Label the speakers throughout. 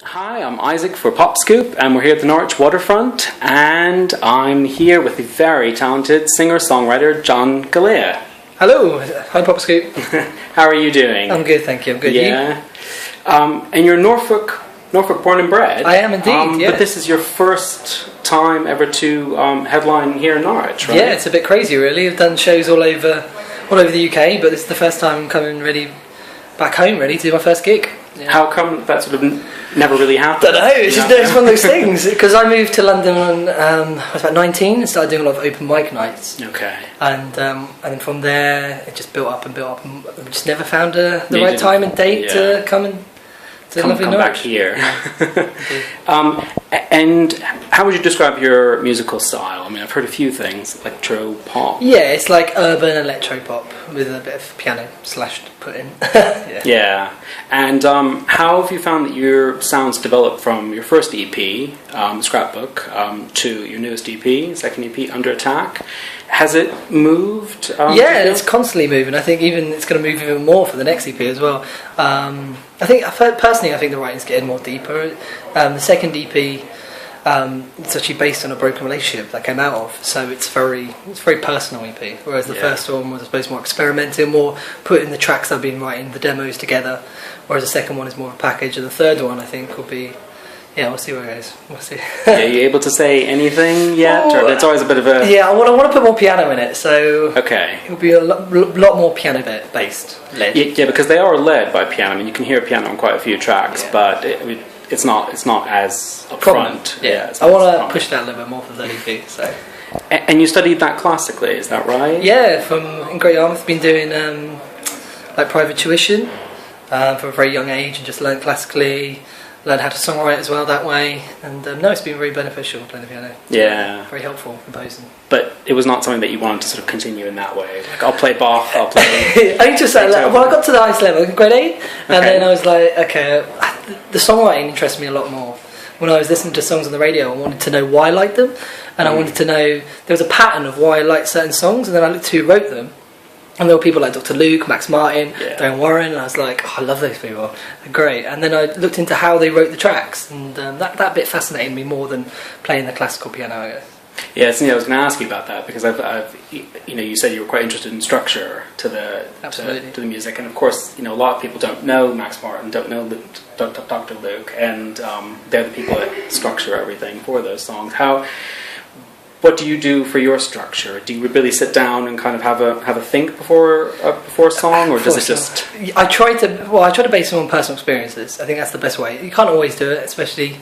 Speaker 1: Hi, I'm Isaac for Pop Scoop, and we're here at the Norwich Waterfront, and I'm here with the very talented singer-songwriter John Galea.
Speaker 2: Hello, hi Pop Scoop.
Speaker 1: How are you doing?
Speaker 2: I'm good, thank you. I'm good.
Speaker 1: Yeah. And you're Norfolk born and bred.
Speaker 2: I am indeed. Yeah.
Speaker 1: But this is your first time ever to headline here in Norwich, right?
Speaker 2: Yeah, it's a bit crazy, really. I've done shows all over the UK, but this is the first time I'm coming really back home, really, to do my first gig. Yeah.
Speaker 1: How come that sort of never really happened?
Speaker 2: I don't know, it's just it's one of those things. Because I moved to London when I was about 19 and started doing a lot of open mic nights.
Speaker 1: Okay.
Speaker 2: And then from there, it just built up and built up. And we just never found the right time and date to come and
Speaker 1: come back here. And how would you describe your musical style? I mean, I've heard a few things, electro pop.
Speaker 2: Yeah, it's like urban electro pop with a bit of piano slashed put in.
Speaker 1: Yeah. And how have you found that your sounds developed from your first EP, Scrapbook, to your newest EP, second EP, Under Attack? Has it moved?
Speaker 2: Yeah, it's constantly moving. I think it's going to move even more for the next EP as well. I think the writing's getting more deeper. The second EP, it's actually based on a broken relationship that came out of, so it's very personal EP. Whereas the first one was, I suppose, more experimental, more putting the tracks I've been writing, the demos together. Whereas the second one is more of a package, and the third one I think will be. Yeah, we'll see where it goes. We'll see.
Speaker 1: Are you able to say anything yet? Or it's always a bit of a...
Speaker 2: Yeah, I want to put more piano in it, so...
Speaker 1: Okay.
Speaker 2: It'll be a lot more piano-based.
Speaker 1: Yeah, because they are led by piano. I mean, you can hear piano on quite a few tracks, but it's not as upfront.
Speaker 2: Yeah. I want to push that a little bit more for the EP, so...
Speaker 1: And you studied that classically, is that right?
Speaker 2: Yeah, in Great Yarmouth, been doing private tuition from a very young age and just learned classically... Learned how to songwrite as well that way, and it's been very beneficial playing the piano.
Speaker 1: Yeah,
Speaker 2: very helpful composing.
Speaker 1: But it was not something that you wanted to sort of continue in that way. Like, I'll play Bach, I'll play.
Speaker 2: I just I got to the highest level, grade 8, and then I was like, okay, the songwriting interested me a lot more. When I was listening to songs on the radio, I wanted to know why I liked them, and I wanted to know there was a pattern of why I liked certain songs, and then I looked who wrote them. And there were people like Dr. Luke, Max Martin, Diane Warren, and I was like, I love those people, they're great. And then I looked into how they wrote the tracks, and that bit fascinated me more than playing the classical piano, I guess.
Speaker 1: Yeah, I was going to ask you about that, because you said you were quite interested in structure to the music, and of course, a lot of people don't know Max Martin, don't know Dr. Luke, and they're the people that structure everything for those songs. What do you do for your structure? Do you really sit down and kind of have a think before a song, or does it just?
Speaker 2: I try to base it on personal experiences. I think that's the best way. You can't always do it, especially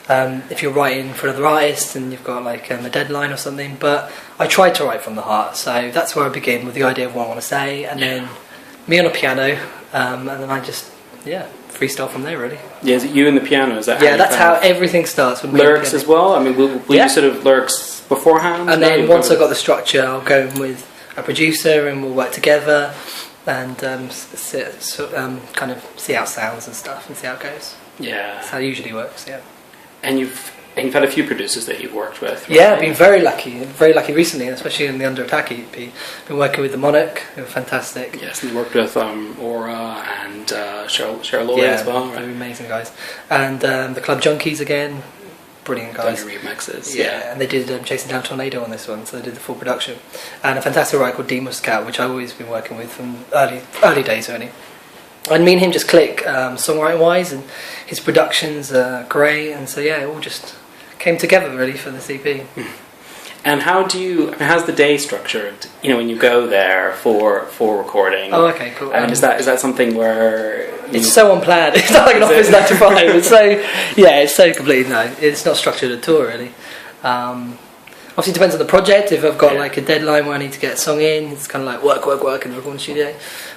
Speaker 2: if you're writing for another artist and you've got a deadline or something. But I try to write from the heart, so that's where I begin with the idea of what I want to say, and then me on a piano, and then I just freestyle from there, really. Yeah,
Speaker 1: is it you and the piano? Is that
Speaker 2: that's how everything starts with
Speaker 1: lyrics as well? I mean, will you sort of lyrics beforehand?
Speaker 2: And then once I've got the structure, I'll go in with a producer and we'll work together and kind of see how it sounds and stuff and see how it goes.
Speaker 1: Yeah.
Speaker 2: That's how it usually works, yeah.
Speaker 1: And you've had a few producers that you've worked with, right?
Speaker 2: Yeah, I've been very lucky recently, especially in the Under Attack EP. Been working with the Monarch, who were fantastic.
Speaker 1: Yes, and you worked with Aura and Cheryl Lloyd as well, right?
Speaker 2: They're amazing guys. And the Club Junkies again, brilliant guys.
Speaker 1: Done remixes,
Speaker 2: yeah. And they did Chasing Down Tornado on this one, so they did the full production. And a fantastic writer called Dean Muscat, which I've always been working with from early days, only. And me and him just click songwriting wise, and his productions are great, and so it all just came together really for this EP.
Speaker 1: And how's the day structured? When you go there for recording.
Speaker 2: Oh, okay, cool.
Speaker 1: I mean, is that something where
Speaker 2: it's so unplanned? It's not like an office 9 to 5. It's so complete. No, it's not structured at all, really. Obviously, it depends on the project. If I've got a deadline where I need to get a song in, it's kind of like work in the recording studio.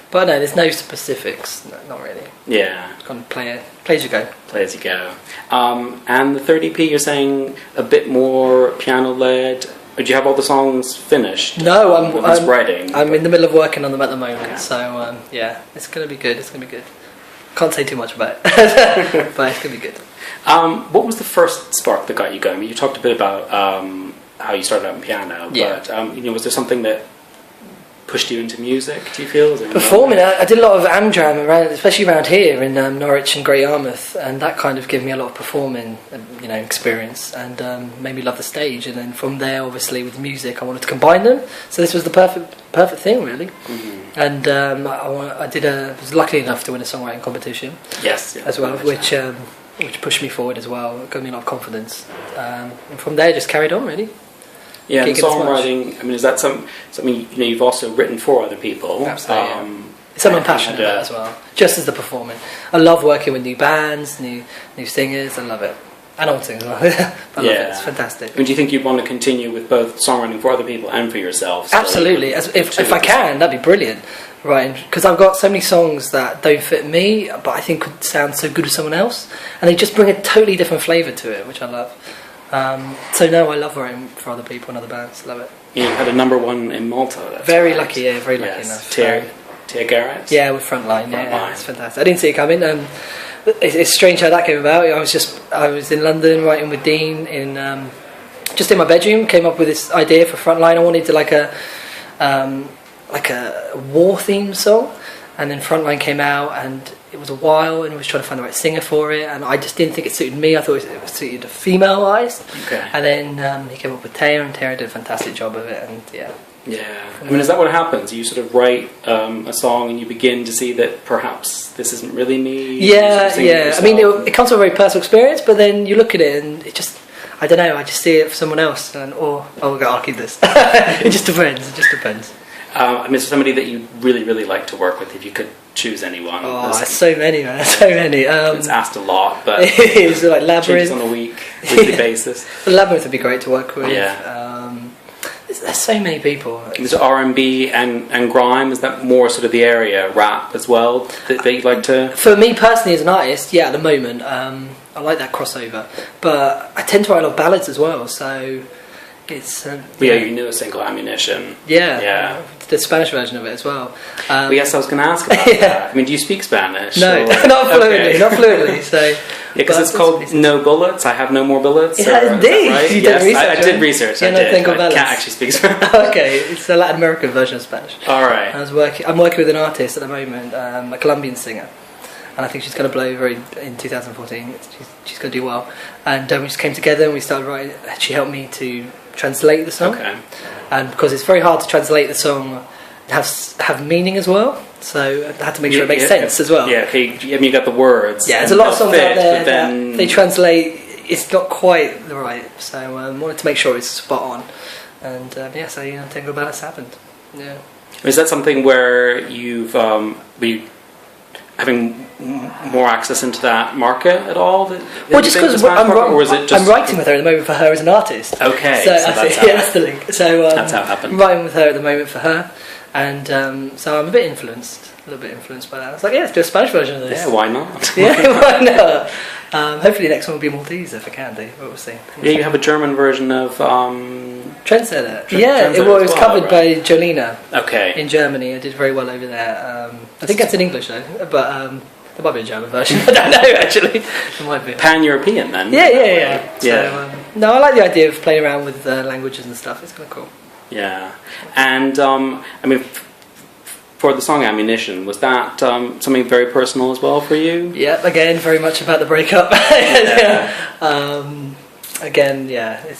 Speaker 2: But no, there's no specifics. No, not really.
Speaker 1: Yeah.
Speaker 2: Kind of play as you go.
Speaker 1: Play as you go. And the third EP, you're saying a bit more piano led. Do you have all the songs finished?
Speaker 2: No, I'm
Speaker 1: writing.
Speaker 2: I'm in the middle of working on them at the moment, so it's going to be good. It's going to be good. Can't say too much about it, but it's going to be good.
Speaker 1: What was the first spark that got you going? I mean, you talked a bit about how you started out in piano, but was there something that pushed you into music, do you feel?
Speaker 2: Performing, I did a lot of Amdram, especially around here in Norwich and Great Yarmouth, and that kind of gave me a lot of performing, experience, and made me love the stage. And then from there, obviously, with music, I wanted to combine them. So this was the perfect thing, really. Mm-hmm. And I was lucky enough to win a songwriting competition.
Speaker 1: Yes,
Speaker 2: as well, which pushed me forward as well. It gave me a lot of confidence, and from there, just carried on, really.
Speaker 1: Yeah, and songwriting, is that something you've also written for other people?
Speaker 2: Absolutely, It's something I'm passionate about as well, just as the performing. I love working with new bands, new singers, I love it. And old singers, I love it, it's fantastic.
Speaker 1: Do you think you'd want to continue with both songwriting for other people and for yourself?
Speaker 2: Absolutely, if I can, that'd be brilliant. Right, because I've got so many songs that don't fit me, but I think could sound so good with someone else, and they just bring a totally different flavour to it, which I love. So no, I love writing for other people and other bands. Love it.
Speaker 1: You had a #1 in Malta.
Speaker 2: Very lucky enough.
Speaker 1: Tia Garrett.
Speaker 2: Yeah, with Frontline. Yeah, it's fantastic. I didn't see it coming. It's strange how that came about. I was in London writing with Dean just in my bedroom. Came up with this idea for Frontline. I wanted to like a war theme song, and then Frontline came out, and it was a while, and I was trying to find the right singer for it, and I just didn't think it suited me. I thought it suited a female artist.
Speaker 1: Okay.
Speaker 2: And then he came up with Taya, and Taya did a fantastic job of it, and yeah.
Speaker 1: Yeah. Is that what happens? You sort of write a song, and you begin to see that perhaps this isn't really me?
Speaker 2: Yeah. It comes from a very personal experience, but then you look at it, and it just, I don't know, I just see it for someone else, and I'll keep this. It just depends.
Speaker 1: Is there somebody that you really, really like to work with, if you could choose anyone?
Speaker 2: Oh, there's so many, man. So many.
Speaker 1: It's asked a lot, but
Speaker 2: it is like Labyrinth
Speaker 1: on a weekly basis.
Speaker 2: Labyrinth would be great to work with.
Speaker 1: Yeah.
Speaker 2: There's so many people.
Speaker 1: Is it R&B and grime? Is that more sort of the area? Rap as well that you'd like to?
Speaker 2: For me personally, as an artist, at the moment, I like that crossover. But I tend to write a lot of ballads as well, so. It's
Speaker 1: you knew a single Ammunition.
Speaker 2: Yeah. The Spanish version of it as well.
Speaker 1: Yes, I was going to ask about that. Do you speak Spanish?
Speaker 2: No, not fluently. So
Speaker 1: because it's called No Bullets. I have no more bullets.
Speaker 2: Yeah, indeed.
Speaker 1: Right?
Speaker 2: You did research.
Speaker 1: I did research. I can't actually speak Spanish.
Speaker 2: Okay, it's a Latin American version of Spanish.
Speaker 1: All right.
Speaker 2: I'm working with an artist at the moment, a Colombian singer. And I think she's going to blow in 2014. She's going to do well. And we just came together and we started writing. She helped me to translate the song.
Speaker 1: Okay.
Speaker 2: And because it's very hard to translate the song and have meaning as well, so I had to make sure it makes sense as well.
Speaker 1: Yeah, okay. You got the words.
Speaker 2: Yeah, there's a lot of songs out there that they translate. It's not quite right. So I wanted to make sure it's spot on. And Tango Balance happened. Yeah.
Speaker 1: Is that something where you've having more access into that market at all?
Speaker 2: Well, just because I'm writing with her at the moment for her as an artist.
Speaker 1: Okay,
Speaker 2: so that's the link. So
Speaker 1: that's how it happened.
Speaker 2: I'm writing with her at the moment for her, and so I'm a little bit influenced by that. I was like, let's do a Spanish version of this.
Speaker 1: Yeah, why not?
Speaker 2: Why not? Hopefully the next one will be Maltese if I can do, but we'll see.
Speaker 1: Yeah, you have a German version of
Speaker 2: Trendsetter. It was covered by Jolina.
Speaker 1: Okay.
Speaker 2: In Germany, I did very well over there. I think that's in English though, but there might be a German version. I don't know actually. There might be.
Speaker 1: Pan-European then.
Speaker 2: Yeah. So, no, I like the idea of playing around with languages and stuff. It's kind of cool.
Speaker 1: Yeah, and for the song Ammunition, was that something very personal as well for you?
Speaker 2: Yeah, again, very much about the breakup.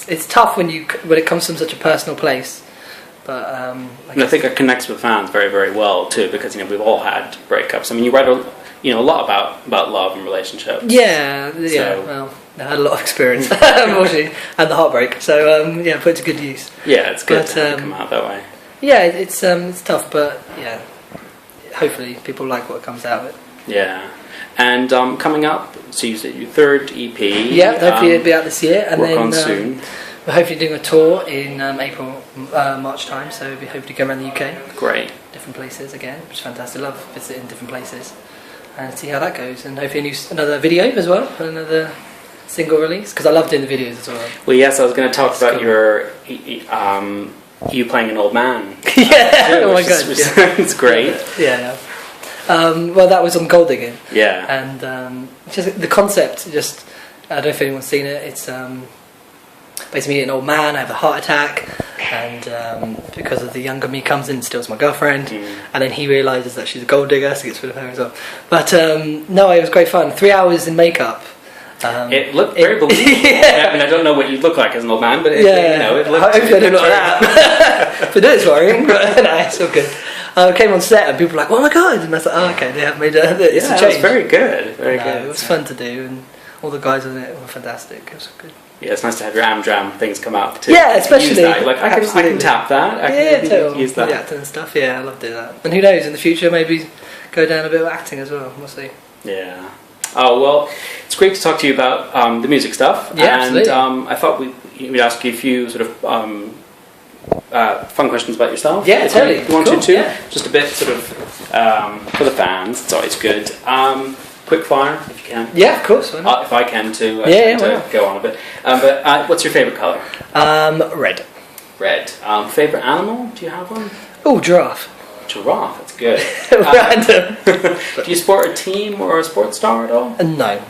Speaker 2: It's tough when it comes from such a personal place. But
Speaker 1: I think it connects with fans very, very well too, because we've all had breakups. You write a lot about love and relationships.
Speaker 2: Yeah. Well, I had a lot of experience, unfortunately, and the heartbreak. So put it to good use.
Speaker 1: Yeah, it's good to come out that way.
Speaker 2: Yeah, it's tough, but yeah, hopefully people like what comes out of it.
Speaker 1: Yeah, and coming up, so you said your third EP.
Speaker 2: Yeah, hopefully it'll be out this year, and
Speaker 1: on soon.
Speaker 2: We're hopefully doing a tour in April, March time. So we'll be hoping to go around the UK.
Speaker 1: Great.
Speaker 2: Different places again, which is fantastic. Love visiting different places and see how that goes, and hopefully another video as well, another single release, because I love doing the videos as well.
Speaker 1: Well, yes, I was going to talk about your you playing an old man.
Speaker 2: Yeah, oh my god,
Speaker 1: it's great.
Speaker 2: Yeah. Well, that was on Gold Digging.
Speaker 1: Yeah.
Speaker 2: And just the concept, I don't know if anyone's seen it. It's basically an old man. I have a heart attack. and because of the younger me comes in, steals my girlfriend, and then he realises that she's a gold digger, so gets rid of her as well. But no, it was great fun. 3 hours in makeup.
Speaker 1: It looked very believable. I mean, I don't know what you look like as an old man, but it looked.
Speaker 2: Hopefully I don't look like that. For this worrying, but no, it's all good. I came on set and people were like, "Oh my god!" And I was like, "Oh, okay, they have made it's a change."
Speaker 1: It was very good, very good.
Speaker 2: It was fun to do, and all the guys on it were fantastic. It was good.
Speaker 1: Yeah, it's nice to have your Amdram things come out too.
Speaker 2: Yeah, especially
Speaker 1: like I can tap that. I can use that.
Speaker 2: The acting and stuff. Yeah, I love doing that. And who knows, in the future maybe go down a bit of acting as well. We'll see.
Speaker 1: Yeah. Oh well, it's great to talk to you about the music stuff.
Speaker 2: Yeah,
Speaker 1: and
Speaker 2: absolutely.
Speaker 1: I thought we'd ask you a few sort of fun questions about yourself.
Speaker 2: Yeah, totally.
Speaker 1: If you wanted
Speaker 2: cool.
Speaker 1: to,
Speaker 2: yeah.
Speaker 1: Just a bit sort of for the fans. It's always good. Quick fire, if you can.
Speaker 2: Yeah, of course.
Speaker 1: If I can too. Go on a bit. But what's your favourite colour?
Speaker 2: Red.
Speaker 1: Red. Favourite animal? Do you have one?
Speaker 2: Oh, giraffe.
Speaker 1: Giraffe. That's good.
Speaker 2: Random.
Speaker 1: Do you support a team or a sports star at all?
Speaker 2: No.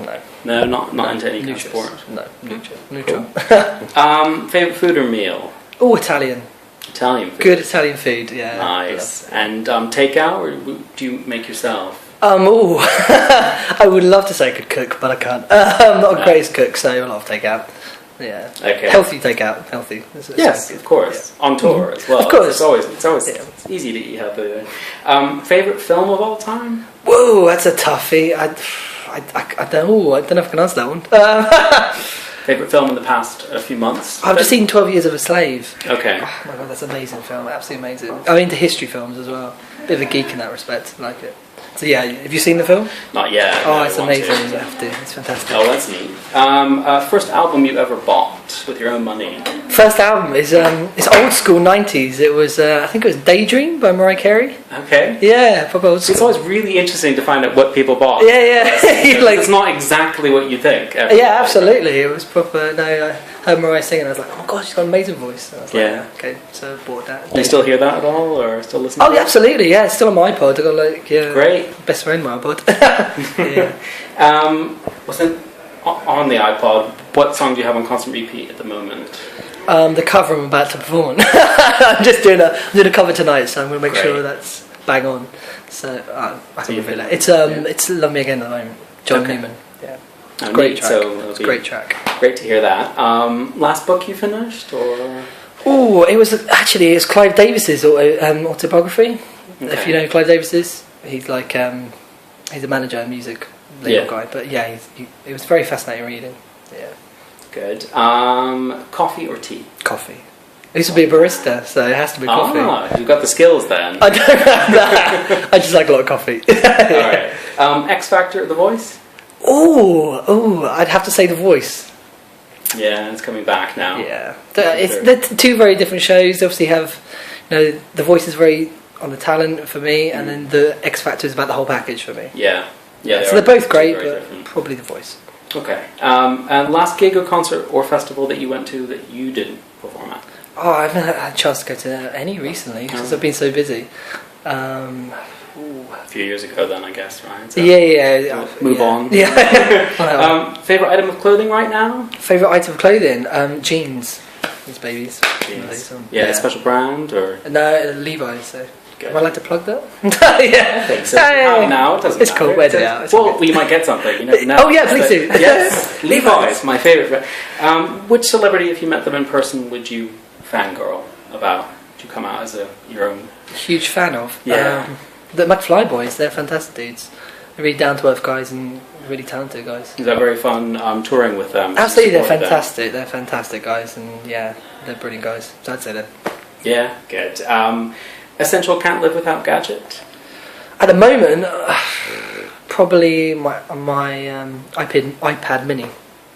Speaker 1: No, not into any kind of sport.
Speaker 2: No, neutral.
Speaker 1: Cool. Favourite food or meal?
Speaker 2: Oh, Italian.
Speaker 1: Italian food.
Speaker 2: Good Italian food. Yeah.
Speaker 1: Nice. And takeout, or do you make yourself?
Speaker 2: I would love to say I could cook, but I can't. I'm not a greatest cook, so a lot of takeout. Yeah.
Speaker 1: Okay.
Speaker 2: Healthy takeout. Healthy.
Speaker 1: Yes, of course. Yeah. On tour as well.
Speaker 2: Of course.
Speaker 1: It's always it's easy to eat healthy. Favorite film of all time?
Speaker 2: Whoa, that's a toughie. I don't know if I can answer that one.
Speaker 1: Favourite film in the past few months?
Speaker 2: I've just seen 12 Years of a Slave.
Speaker 1: Okay.
Speaker 2: Oh my god, that's an amazing film. Absolutely amazing. I'm into history films as well. Bit of a geek in that respect. I like it. So yeah, have you seen the film?
Speaker 1: Not yet.
Speaker 2: Oh, it's amazing. You have to. It's fantastic.
Speaker 1: Oh, that's neat. First album you ever bought with your own money?
Speaker 2: First album is it's old school 90s. It was I think it was Daydream by Mariah Carey.
Speaker 1: Okay.
Speaker 2: Yeah, proper old school.
Speaker 1: It's always really interesting to find out what people bought.
Speaker 2: Yeah.
Speaker 1: It's not exactly what you think.
Speaker 2: Yeah, absolutely. It was proper. No, I heard Mariah singing. I was like, oh my god, she's got an amazing voice. And I was like, okay, so I bought that.
Speaker 1: Do you still hear that at all, or still listen?
Speaker 2: Oh, yeah, absolutely. Yeah, it's still on my iPod. I got
Speaker 1: great
Speaker 2: best friend my iPod. Yeah.
Speaker 1: Wasn't on the iPod. What song do you have on constant repeat at the moment?
Speaker 2: The cover I'm about to perform. I'm doing a cover tonight, so I'm going to make sure that's bang on. So I can reveal it. It's Love Me Again at the moment. John Newman. Yeah. It's great track. It's a great track.
Speaker 1: Great to hear that. Last book you finished, or?
Speaker 2: Oh, it's Clive Davis's autobiography. Okay. If you know who Clive Davis is, he's like he's a manager, music label guy. But yeah, it was very fascinating reading. Yeah. Good.
Speaker 1: Coffee or tea?
Speaker 2: Coffee. I used to be a barista, so it has to be coffee.
Speaker 1: Ah, you've got the skills then.
Speaker 2: I don't have that. I just like a lot of coffee.
Speaker 1: Alright. X Factor, The Voice?
Speaker 2: Oh, I'd have to say The Voice.
Speaker 1: Yeah, it's coming back now.
Speaker 2: Yeah. They're two very different shows. They obviously have, The Voice is very on the talent for me, and then the X Factor is about the whole package for me.
Speaker 1: Yeah.
Speaker 2: So they're both great, but probably The Voice.
Speaker 1: Okay. And last gig or concert or festival that you went to that you didn't perform at?
Speaker 2: Oh, I haven't had a chance to go to any recently because I've been so busy.
Speaker 1: A few years ago then, I guess, right? So move on.
Speaker 2: Yeah.
Speaker 1: Favourite item of clothing right now?
Speaker 2: Favourite item of clothing? Jeans. These babies.
Speaker 1: Jeans. Yeah, special brand or?
Speaker 2: No, Levi's. So.
Speaker 1: Good.
Speaker 2: Am I allowed to plug that?
Speaker 1: Yeah. I think so. Now, it doesn't
Speaker 2: matter. Cool. Wear it out.
Speaker 1: Well, you might get something. You never know.
Speaker 2: Oh yeah, please do.
Speaker 1: Yes, Levi's, my favourite. Which celebrity, if you met them in person, would you fangirl about? Would you come out as your own?
Speaker 2: Huge fan of.
Speaker 1: Yeah.
Speaker 2: The McFly boys, they're fantastic dudes. They're really down to earth guys and really talented guys.
Speaker 1: Is that very fun touring with them?
Speaker 2: Absolutely, they're fantastic. They're fantastic guys, and yeah, they're brilliant guys. So I'd say that. Yeah, good.
Speaker 1: Essential can't live without gadget?
Speaker 2: At the moment, probably my iPad Mini.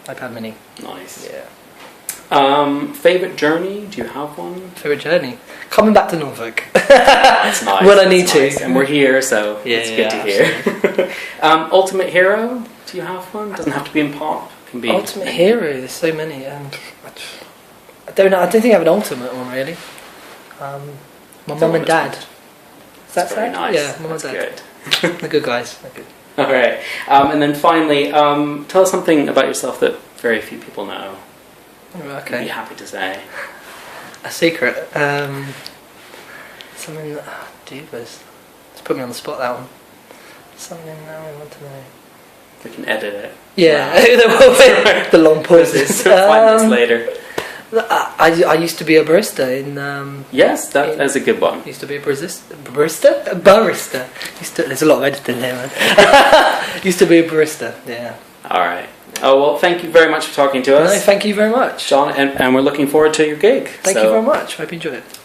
Speaker 2: iPad Mini.
Speaker 1: Nice.
Speaker 2: Yeah.
Speaker 1: Favourite journey? Do you have one?
Speaker 2: Favourite journey? Coming back to Norfolk.
Speaker 1: That's nice.
Speaker 2: When I need to.
Speaker 1: And we're here, so it's good to hear. Ultimate hero? Do you have one? Doesn't have to be in pop. Can be
Speaker 2: ultimate hero? There's so many. I don't know. I don't think I have an ultimate one really. My mum and dad. Is that
Speaker 1: very nice?
Speaker 2: Yeah, mum and dad. Good. They're good guys. They're good.
Speaker 1: All right. And then finally, tell us something about yourself that very few people know.
Speaker 2: Okay.
Speaker 1: I'd be happy to say.
Speaker 2: A secret. Something that... Divas. It's put me on the spot, that one. Something now I want to know.
Speaker 1: We can edit it.
Speaker 2: Yeah,
Speaker 1: Wow.
Speaker 2: the long pauses.
Speaker 1: 5 minutes later.
Speaker 2: I used to be a barista in...
Speaker 1: Yes, that's a good one.
Speaker 2: Used to be a barista? A barista. There's a lot of editing here, man. Used to be a barista, yeah.
Speaker 1: Alright. Oh, well, thank you very much for talking to us.
Speaker 2: No, thank you very much.
Speaker 1: John, and we're looking forward to your gig.
Speaker 2: Thank you very much. Hope you enjoy it.